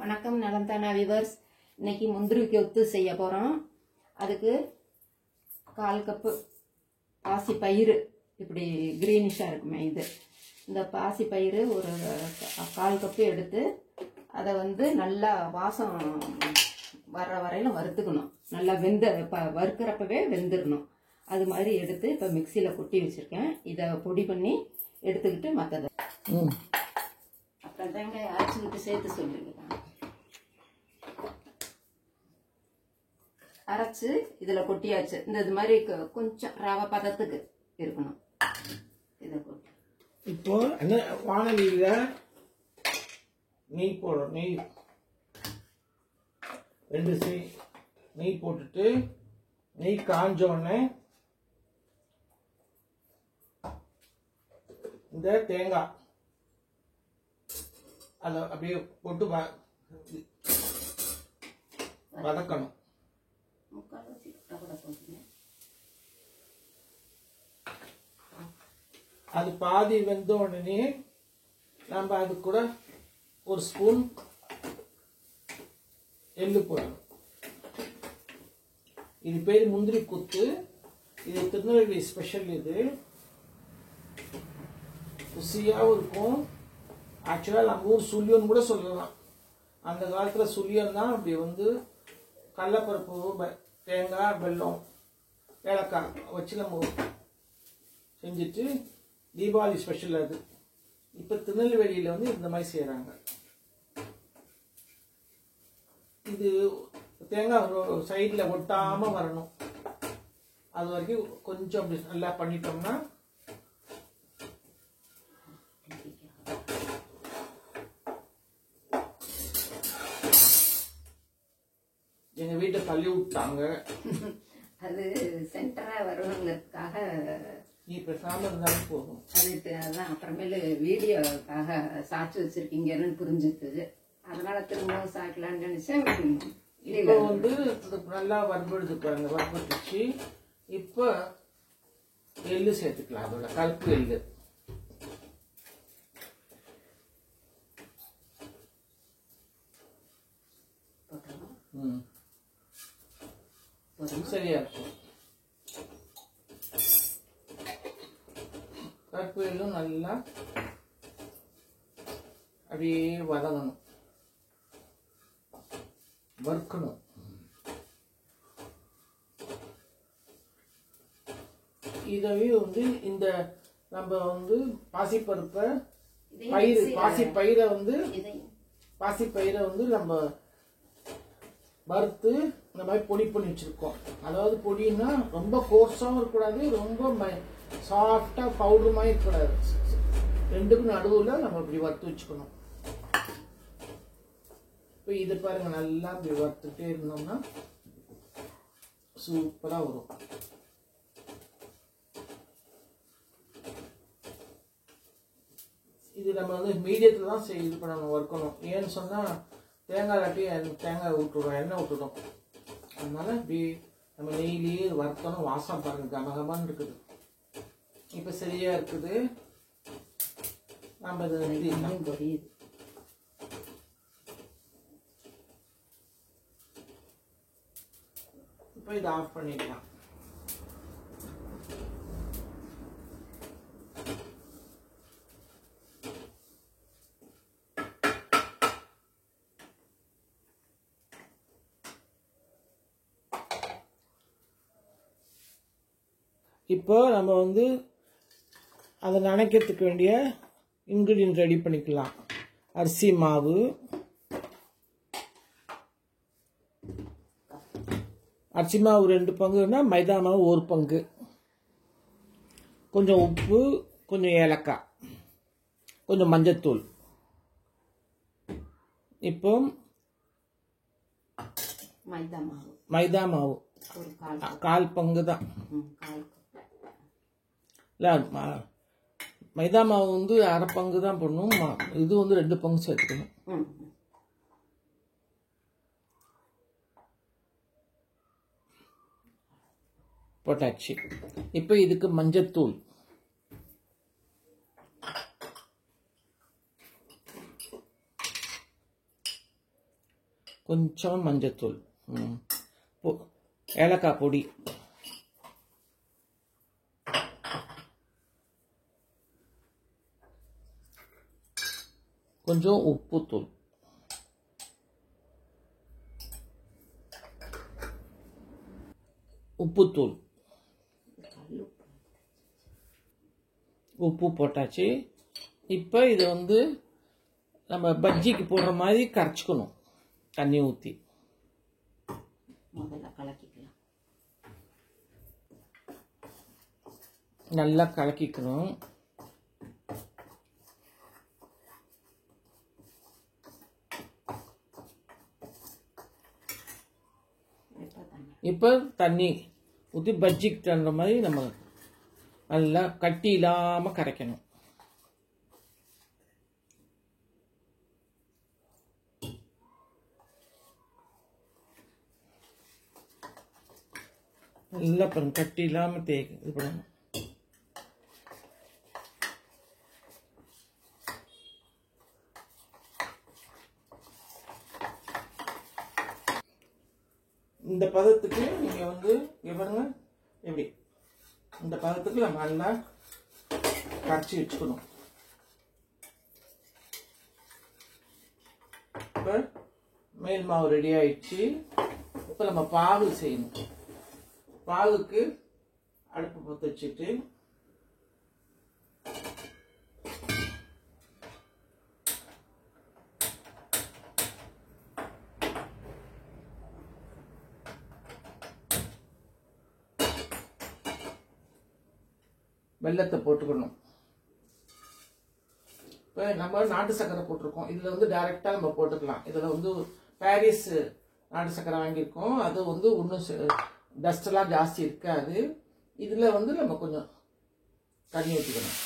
வணக்கம் நலந்தானா விவர்ஸ். இன்னைக்கு முந்திரி கொத்து செய்ய போகிறோம். அதுக்கு 1/4 கப்பு பாசி பயிறு, இப்படி க்ரீனிஷாக இருக்குமே இது. இந்த பாசி பயிறு ஒரு 1/4 கப்பு எடுத்து அதை நல்லா வாசம் வர்ற வரையிலும் வறுத்துக்கணும். நல்லா வறுக்கிறப்பவே வெந்துடணும். அது மாதிரி எடுத்து இப்போ மிக்சியில் கொட்டி வச்சுருக்கேன். இதை பொடி பண்ணி எடுத்துக்கிட்டு மற்றதை அப்புறம் தேங்காய் அரைச்சிக்கிட்டு சேர்த்து சொல்லிருக்கேன். அரைச்சு இதில் கொட்டியாச்சு. இது மாதிரி கொஞ்சம் ரவை பதத்துக்கு இருக்கணும். இதை கொட்டி இப்போ என்ன வானலியில் நெய் போடுறோம். நெய் 2 நெய் போட்டுட்டு நெய் காஞ்ச உடனே இந்த தேங்காய் அதை அப்படியே போட்டு வதக்கணும். அது பாதி வெந்த உடனே நம்ம அது கூட 1 ஸ்பூன் எள்ளு போடணும். இது பேர் முந்திரி கொத்து. இது திருநெல்வேலி ஸ்பெஷல். இது ருசியாகவும் இருக்கும். ஆக்சுவலாக நம்ம ஊர் சுள்ளியன்னு கூட சொல்லலாம். அந்த காலத்தில் சுள்ளியன் தான் அப்படி கடலைப்பருப்பு, தேங்காய், வெல்லம், ஏலக்காய் வச்சு நம்ம செஞ்சுட்டு தீபாவளி ஸ்பெஷல் அது. இப்போ திருநெல்வேலியில் இந்த மாதிரி செய்கிறாங்க. இது தேங்காய் சைடில் ஒட்டாமல் வரணும். அது வரைக்கும் கொஞ்சம் அப்படி நல்லா பண்ணிட்டோம்னா எங்க வீட்டை தள்ளி விட்டாங்க. அது சென்டரா வரணுங்கிறதுக்காக நீ பேசாம இருந்தாலும் போதும். அதான் அப்புறமேலு வீடியோக்காக சாட்சி வச்சிருக்கீங்கன்னு புரிஞ்சுது. அதனால திரும்பவும் சாய்க்கலான்னு நினைச்சேன். இப்போ நல்லா வறுபடுது பாருங்க. வறுபட்டுச்சு. இப்போ எள்ளு சேர்த்துக்கலாம். அதோட கருப்பு எள்ளு சரியா இருக்கும். கருப்பு எள்ளும் நல்லா அப்படியே வதங்கணும், வறுக்கணும். இதையும் இந்த நம்ம பாசிப்பருப்பை பாசிப்பயிரை நம்ம வறுத்து இந்த மாதிரி பொடி பண்ணி வச்சிருக்கோம். அதாவது பொடின்னா ரொம்ப கோர்ஸாகவும் இருக்கக்கூடாது, ரொம்ப சாஃப்டா பவுடர் மாதிரி இருக்கக்கூடாது. ரெண்டுக்கும் நடுவில் நம்ம இப்படி வறுத்து வச்சுக்கணும். இப்போ இது பாருங்க, நல்லா இப்படி வறுத்துட்டே இருந்தோம்னா சூப்பரா வரும். இது நம்ம மீடியத்தில் தான் இது பண்ணணும், வறுக்கணும். ஏன்னு சொன்னா தேங்காய் இல்லாட்டி தேங்காய் விட்டுடும், எண்ணெய் விட்டுடும். அதனால இப்படி நம்ம நெய்லேயே வறுத்தணும். வாசம் பாருங்க, கமகமான்னு இருக்குது. இப்போ சரியா இருக்குது. நம்ம இது இப்போ இதை ஆஃப் பண்ணிடலாம். இப்போ நம்ம அதை நனைக்கிறதுக்கு வேண்டிய இன்க்ரீடியன்ட் ரெடி பண்ணிக்கலாம். அரிசி மாவு, அரிசி மாவு 2 பங்குன்னா மைதா மாவு 1 பங்கு, கொஞ்சம் உப்பு, கொஞ்சம் ஏலக்காய், கொஞ்சம் மஞ்சத்தூள். இப்போ மைதா மாவு 1/4 பங்கு தான். இல்லை, மைதா மாவு 1/2 பங்கு தான் போடணும். இது 2 பங்கு சேர்த்துக்கணும். போட்டாச்சு. இப்போ இதுக்கு மஞ்சத்தூள், கொஞ்சம் மஞ்சத்தூள், ஏலக்காய் பொடி, கொஞ்சம் உப்புத்தூள், உப்புத்தூள், உப்பு போட்டாச்சு. இப்போ இதை வந்து நம்ம பஜ்ஜிக்கு போடுற மாதிரி கரைச்சிக்கணும். தண்ணி ஊற்றி முதல்ல கலக்கிக்கலாம். நல்லா கலக்கிக்கணும். இப்போ தண்ணி ஊற்றி பஜ்ஜிக்கு தகுந்த மாதிரி நம்ம நல்லா கட்டி இல்லாமல் கரைக்கணும். நல்லா பாருங்க, கட்டி இல்லாமல் இது பண்ணணும். இந்த பதத்துக்கு நீங்க வந்து பாருங்க, எப்படி இந்த பதத்துக்கு நம்ம நல்லா கரைச்சி வச்சுக்கணும். இப்போ மேல் மாவு ரெடி ஆயிடுச்சு. இப்போ நம்ம பாகு செய்யணும். பாகுக்கு அடுப்பு பற்ற வச்சுட்டு வெல்லத்தை போட்டுக்கணும். இப்போ நம்ம நாட்டு சர்க்கரை போட்டிருக்கோம். இதில் வந்து டைரெக்டாக நம்ம போட்டுக்கலாம். இதில் வந்து பாரிஸ் நாட்டு சர்க்கரை வாங்கியிருக்கோம். அது வந்து ஒன்றும் டஸ்டெல்லாம் ஜாஸ்தி இருக்காது. இதில் வந்து நம்ம கொஞ்சம் தண்ணி ஊற்றிக்கணும்.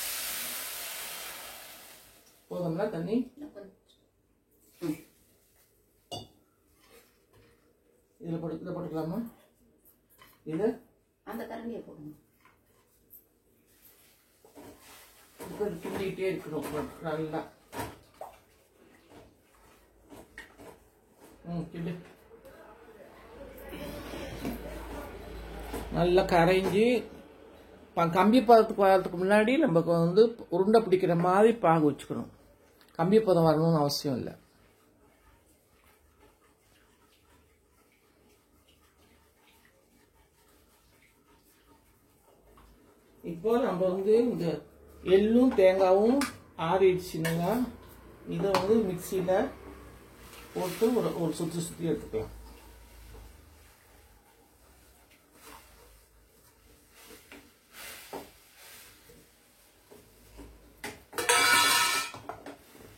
போதும்னா தண்ணி இதில் போட்டுக்கலாமா? இது அந்த கரண்டியை போடணும். கிண்டிகிட்டே இருக்கணும் நல்லா. கிண்டு நல்லா கரைஞ்சி கம்பி பதத்துக்கு வரதுக்கு முன்னாடி நமக்கு வந்து உருண்டை பிடிக்கிற மாதிரி பாகு வச்சுக்கணும். கம்பி பதம் வரணும்னு அவசியம் இல்லை. இப்போ நம்ம வந்து இந்த எள்ளும் தேங்காயும் ஆறிடுச்சுன்னா இதை வந்து மிக்சியில் போட்டு ஒரு சுற்றி எடுத்துக்கலாம்.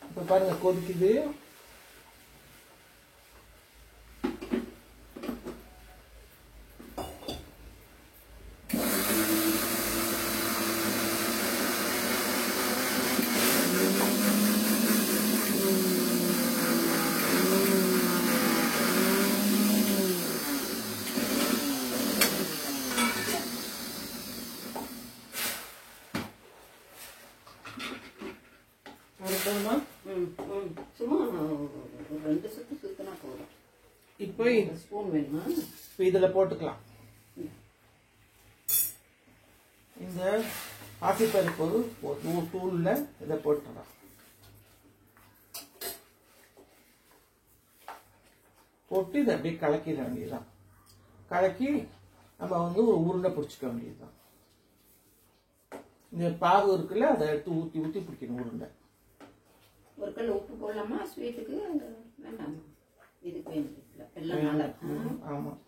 இப்போ பாருங்க கொதிக்குது. சும்மா ஒரு 2 சுத்து சுத்தினா போதும். இப்போ ஸ்பூன் வேணுமா? இப்போ இதில் போட்டுக்கலாம். இந்த பாசிப்பருப்பு தூளில் இதை போட்டுடலாம். போட்டு இதை அப்படியே கலக்கிட வேண்டியதுதான். கலக்கி நம்ம வந்து ஒரு உருண்டை பிடிச்சிக்க வேண்டியதுதான். இந்த பாகு இருக்குல்ல, அதை எடுத்து ஊற்றி ஊற்றி பிடிக்கணும் உருண்டை. ஒரு கல் உப்பு போடலாமா ஸ்வீட்டுக்கு? வேண்டாமா? இதுக்கு வேண்டியதில்லை, எல்லாம் நல்லா. ஆமாம்.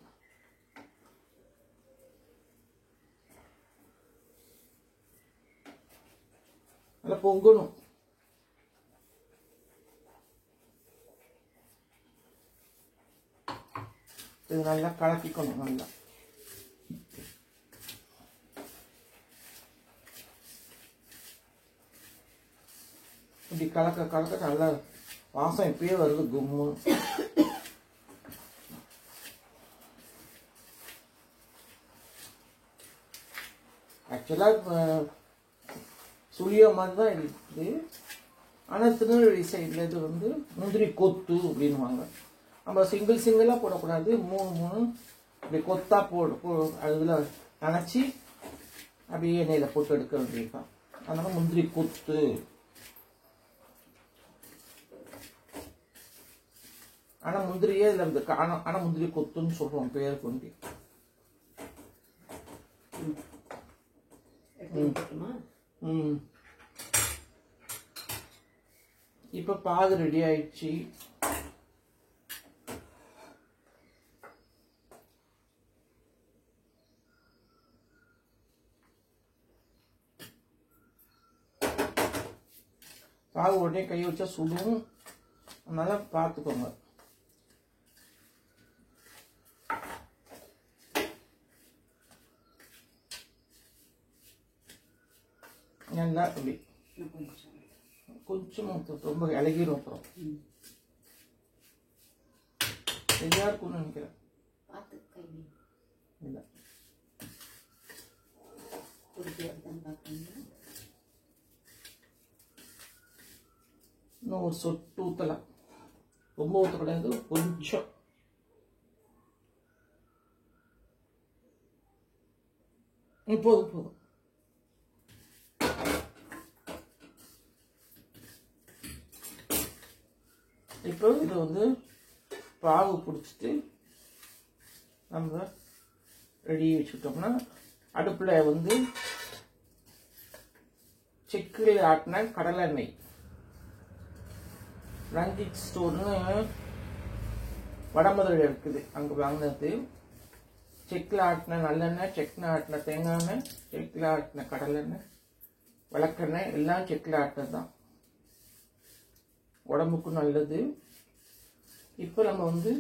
நல்லா பொங்கணும். இது நல்லா கலக்கிக்கணும். நல்லா இப்படி கலக்க கலக்க நல்லா வாசம் இப்பயே வருது கும்மு. ஆக்சுவலாக சுழியோ மாதிரி தான் இருக்குது. ஆனால் திருநெல்வேலி சைடில் இது வந்து முந்திரி கொத்து அப்படின்வாங்க. நம்ம சிங்கிளாக போடக்கூடாது, 3 இப்படி கொத்தா அதில் நினச்சி அப்படியே எண்ணெயில் போட்டு எடுக்க வேண்டியதுதான். அதனால முந்திரி கொத்து. ஆனால் முந்திரியே இதில் இருக்கு. ஆனால் முந்திரி கொத்துன்னு சொல்கிறோம் பேர் கொண்டு. இப்போ பாகு ரெடி ஆயிடுச்சு. பாகு உடனே கை வச்சா சுடும், அதனால பார்த்துக்கோங்க. நல்லா அப்படி கொஞ்சம் ரொம்ப இலகிரும். அப்புறம் சரியா இருக்கும்னு நினைக்கிறேன். இல்லை இன்னும் ஒரு சொட்டு ஊற்றலாம், ரொம்ப ஊற்றக்கூடாது, கொஞ்சம். போதும் போதும். இப்போ இதை வந்து பாகு பிடிச்சிட்டு நம்ம ரெடி வச்சுக்கிட்டோம்னா, அடுப்பில் வந்து செக்கில் ஆட்டின கடலை எண்ணெய், ரஞ்சித் ஸ்டோர்னு வடமதுரை இருக்குது, அங்கே வாங்கினது. செக்கில் ஆட்டின நல்லெண்ணெய், செக்கில் ஆட்டின தேங்காய் எண்ணெய், செக்கில் ஆட்டின கடலெண்ணெய், விளக்கெண்ணெய் எல்லாம் செக்கில் ஆட்டினது தான், உடம்புக்கும் நல்லது. இப்போ நம்ம வந்து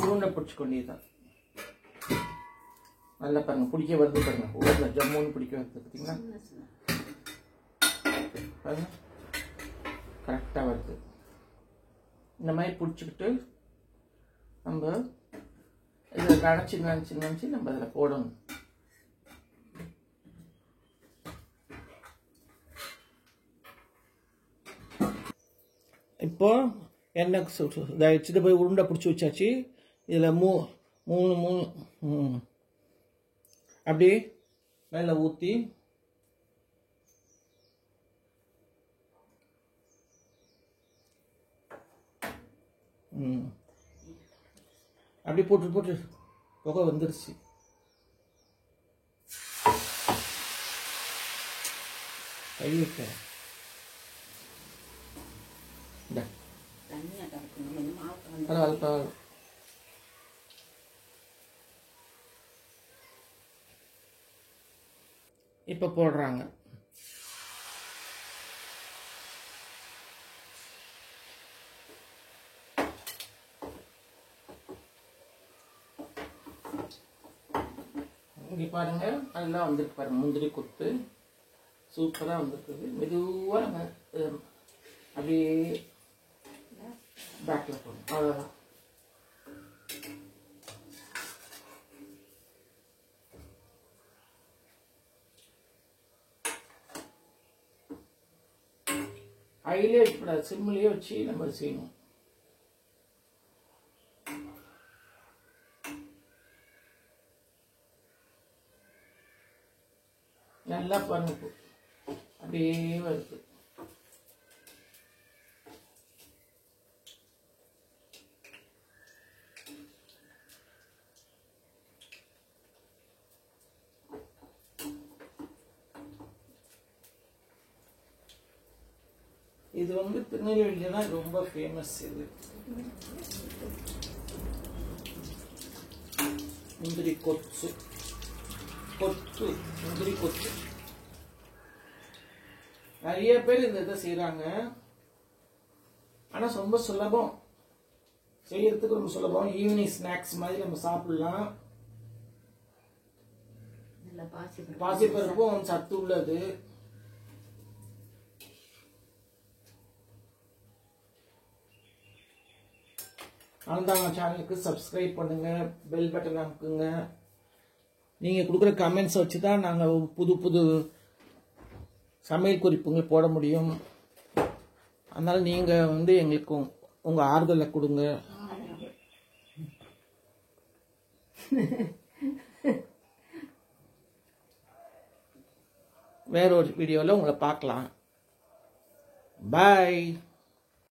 உருண்டை பிடிச்சிக்க வேண்டியதுதான். நல்லா பாருங்க, பிடிக்க வருது பாருங்க, ஊரில் ஜம்முன்னு பிடிக்க வருது பார்த்தீங்களா, பாருங்க கரெக்டாக வருது. இந்த மாதிரி பிடிச்சிக்கிட்டு நம்ம இதில் நினச்சி நம்ம அதில் போடணும். இப்போ எண்ணெய் இதாகிடுச்சு, போய் உருண்டை பிடிச்சி வச்சாச்சு. இதில் மூணு அப்படி மேலே ஊற்றி அப்படி போட்டு புகை வந்துருச்சு. கையிட்ட இப்ப போடுறாங்க. இங்க பாருங்க, நல்லா வந்துருக்கு பாருங்க, முந்திரி கொத்து சூப்பரா வந்துருக்குது. மெதுவா அப்படியே பேக்ல போடணும், அவ்வளவுதான். ஹைலே வைக்கக்கூடாது, சிம்மிலேயே வச்சு நம்ம செய்யணும். நல்லா பாருங்க, அப்படியே வருது. இது வந்து திருநெல்வேலியில தான் ரொம்ப ஃபேமஸ். இது முந்திரி கொத்து முந்திரி கொத்து நிறைய பேர் இந்த இதை செய்யறாங்க. ஆனா ரொம்ப சுலபம் செய்யறதுக்கு, ரொம்ப சுலபம். ஈவினிங் ஸ்நாக்ஸ் மாதிரி நம்ம சாப்பிடலாம். பாசிப்பருப்பும் சத்து உள்ளது. ஆனந்தாங்க சேனலுக்கு சப்ஸ்கிரைப் பண்ணுங்க, பெல் பட்டன் அமுக்குங்க. நீங்க கொடுக்குற கமெண்ட்ஸ் வச்சு தான் நாங்கள் புது புது சமையல் குறிப்புகள் போட முடியும். அதனால நீங்கள் வந்து எங்களுக்கு உங்கள் ஆறுதலை கொடுங்க. வேற ஒரு வீடியோவில் உங்களை பார்க்கலாம். பாய்.